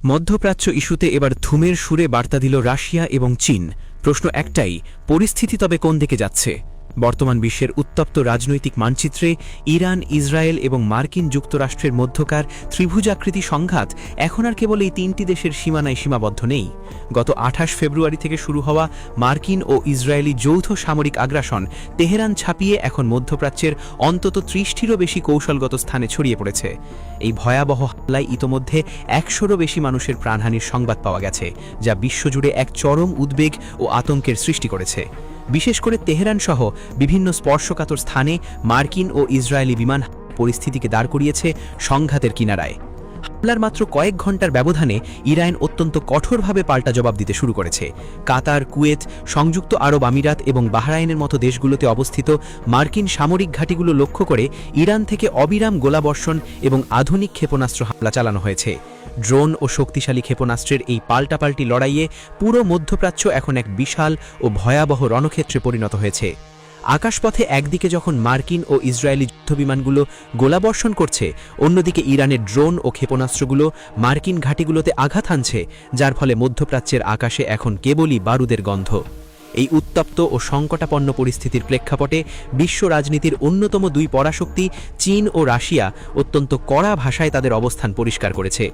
মধ্যপ্রাচ্য ইস্যুতে এবার থুমের সুরে বার্তা দিল রাশিয়া এবং চীন। প্রশ্ন একটাই, পরিস্থিতি তবে কোন দিকে যাচ্ছে? বর্তমান বিশ্বের উত্তপ্ত রাজনৈতিক মানচিত্রে ইরান, ইসরায়েল এবং মার্কিন যুক্তরাষ্ট্রের মধ্যকার ত্রিভুজাকৃতি সংঘাত এখন আর কেবল এই তিনটি দেশের সীমানায় সীমাবদ্ধ নেই। গত ২৮ ফেব্রুয়ারি থেকে শুরু হওয়া মার্কিন ও ইসরায়েলি যৌথ সামরিক আগ্রাসন তেহরান ছাপিয়ে এখন মধ্যপ্রাচ্যের অন্তত ৩০টিরও বেশি কৌশলগত স্থানে ছড়িয়ে পড়েছে। এই ভয়াবহ হামলায় ইতোমধ্যে ১০০রও বেশি মানুষের প্রাণহানির সংবাদ পাওয়া গেছে, যা বিশ্বজুড়ে এক চরম উদ্বেগ ও আতঙ্কের সৃষ্টি করেছে। বিশেষ করে তেহরান সহ বিভিন্ন স্পর্শকাতর স্থানে মার্কিন ও ইসরায়েলি বিমান পরিস্থিতিকে দাঁড় করিয়েছে সংঘাতের কিনারায়। হামলার মাত্র কয়েক ঘণ্টার ব্যবধানে ইরান অত্যন্ত কঠোরভাবে পাল্টা জবাব দিতে শুরু করেছে। কাতার, কুয়েত, সংযুক্ত আরব আমিরাত এবং বাহরাইনের মতো দেশগুলোতে অবস্থিত মার্কিন সামরিক ঘাঁটিগুলো লক্ষ্য করে ইরান থেকে অবিরাম গোলাবর্ষণ এবং আধুনিক ক্ষেপণাস্ত্র হামলা চালানো হয়েছে। ড্রোন ও শক্তিশালী ক্ষেপণাস্ত্রের এই পাল্টাপাল্টি লড়াইয়ে পুরো মধ্যপ্রাচ্য এখন এক বিশাল ও ভয়াবহ রণক্ষেত্রে পরিণত হয়েছে। আকাশপথে একদিকে যখন মার্কিন ও ইসরায়েলি যুদ্ধবিমানগুলো গোলাবর্ষণ করছে, অন্যদিকে ইরানের ড্রোন ও ক্ষেপণাস্ত্রগুলো মার্কিন ঘাঁটিগুলোতে আঘাত হানছে, যার ফলে মধ্যপ্রাচ্যের আকাশে এখন কেবলই বারুদের গন্ধ। এই উত্তপ্ত ও সংকটাপন্ন পরিস্থিতির প্রেক্ষাপটে বিশ্ব রাজনীতির অন্যতম দুই পরাশক্তি চীন ও রাশিয়া অত্যন্ত কড়া ভাষায় তাদের অবস্থান পরিষ্কার করেছে।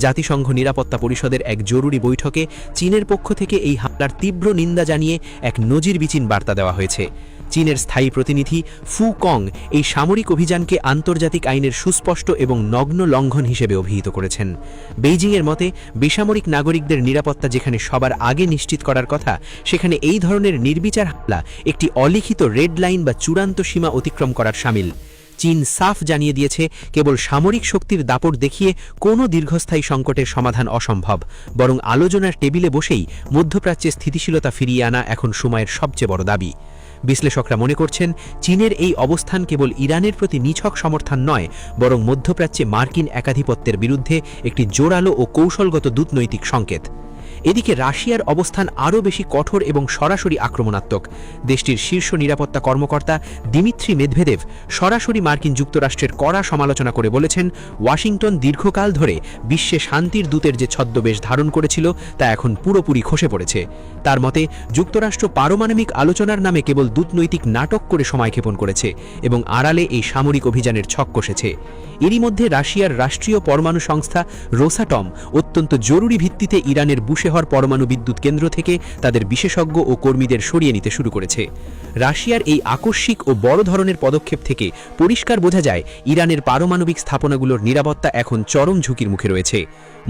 জাতিসংঘ নিরাপত্তা পরিষদের এক জরুরি বৈঠকে চীনের পক্ষ থেকে এই হামলার তীব্র নিন্দা জানিয়ে এক নজিরবিহীন বার্তা দেওয়া হয়েছে। চীনের স্থায়ী প্রতিনিধি ফু কং এই সামরিক অভিযানকে আন্তর্জাতিক আইনের সুস্পষ্ট এবং নগ্ন লঙ্ঘন হিসেবে অভিহিত করেছেন। বেইজিংয়ের মতে বেসামরিক নাগরিকদের নিরাপত্তা যেখানে সবার আগে নিশ্চিত করার কথা, সেখানে এই ধরনের নির্বিচার হামলা একটি অলিখিত রেড লাইন বা চূড়ান্ত সীমা অতিক্রম করার শামিল। চীন সাফ জানিয়ে দিয়েছে, কেবল সামরিক শক্তির দাপট দেখিয়ে কোনো দীর্ঘস্থায়ী সংকটের সমাধান অসম্ভব, বরং আলোচনার টেবিলে বসেই মধ্যপ্রাচ্যে স্থিতিশীলতা ফিরিয়ে আনা এখন সময়ের সবচেয়ে বড় দাবি। বিশ্লেষকরা মনে করছেন, চীনের এই অবস্থান কেবল ইরানের প্রতি নিছক সমর্থন নয়, বরং মধ্যপ্রাচ্যে মার্কিন একাধিপত্যের বিরুদ্ধে একটি জোরালো ও কৌশলগত দূতনৈতিক সংকেত। এদিকে রাশিয়ার অবস্থান আরও বেশি কঠোর এবং সরাসরি আক্রমণাত্মক। দেশটির শীর্ষ নিরাপত্তা কর্মকর্তা দিমিত্রি মেদভেদেভ সরাসরি মার্কিন যুক্তরাষ্ট্রের কড়া সমালোচনা করে বলেছেন, ওয়াশিংটন দীর্ঘকাল ধরে বিশ্বে শান্তির দূতের যে ছদ্মবেশ ধারণ করেছিল তা এখন পুরোপুরি খসে পড়েছে। তার মতে, যুক্তরাষ্ট্র পারমাণবিক আলোচনার নামে কেবল দূতনৈতিক নাটক করে সময়ক্ষেপণ করেছে এবং আড়ালে এই সামরিক অভিযানের ছক কষেছে। এরই মধ্যে রাশিয়ার রাষ্ট্রীয় পরমাণু সংস্থা রোসাটম অত্যন্ত জরুরি ভিত্তিতে ইরানের বুশেহর পরমাণু বিদ্যুৎ কেন্দ্র থেকে তাদের বিশেষজ্ঞ ও কর্মীদের সরিয়ে নিতে শুরু করেছে। রাশিয়ার এই আকস্মিক ও বড় ধরনের পদক্ষেপ থেকে পরিষ্কার বোঝা যায়, ইরানের পারমাণবিক স্থাপনাগুলোর নিরাপত্তা এখন চরম ঝুঁকির মুখে রয়েছে।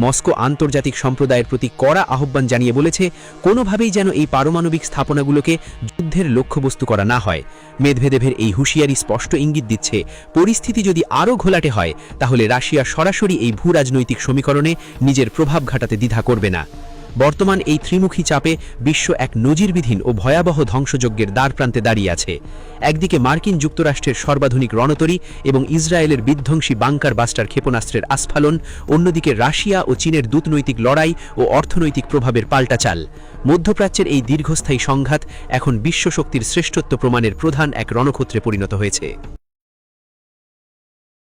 মস্কো আন্তর্জাতিক সম্প্রদায়ের প্রতি কড়া আহ্বান জানিয়ে বলেছে, কোনোভাবেই যেন এই পারমাণবিক স্থাপনাগুলোকে যুদ্ধের লক্ষ্যবস্তু করা না হয়। মেদভেদেভের এই হুঁশিয়ারি স্পষ্ট ইঙ্গিত দিচ্ছে, পরিস্থিতি যদি আরও ঘোলাটে হয়, তাহলে রাশিয়া সরাসরি এই ভূরাজনৈতিক সমীকরণে নিজের প্রভাব ঘটাতে দ্বিধা করবে না। বর্তমান এই ত্রিমুখী চাপে বিশ্ব এক নজিরবিহীন ও ভয়াবহ ধ্বংসযজ্ঞের দ্বারপ্রান্তে দাঁড়িয়ে আছে। একদিকে মার্কিন যুক্তরাষ্ট্রের সর্বাধুনিক রণতরী এবং ইসরায়েলের বিধ্বংসী বাংকার বাস্টার ক্ষেপণাস্ত্রের আস্ফালন, অন্যদিকে রাশিয়া ও চীনের দূতনৈতিক লড়াই ও অর্থনৈতিক প্রভাবের পাল্টাচাল। মধ্যপ্রাচ্যের এই দীর্ঘস্থায়ী সংঘাত এখন বিশ্বশক্তির শ্রেষ্ঠত্ব প্রমাণের প্রধান এক রণক্ষেত্রে পরিণত হয়েছে।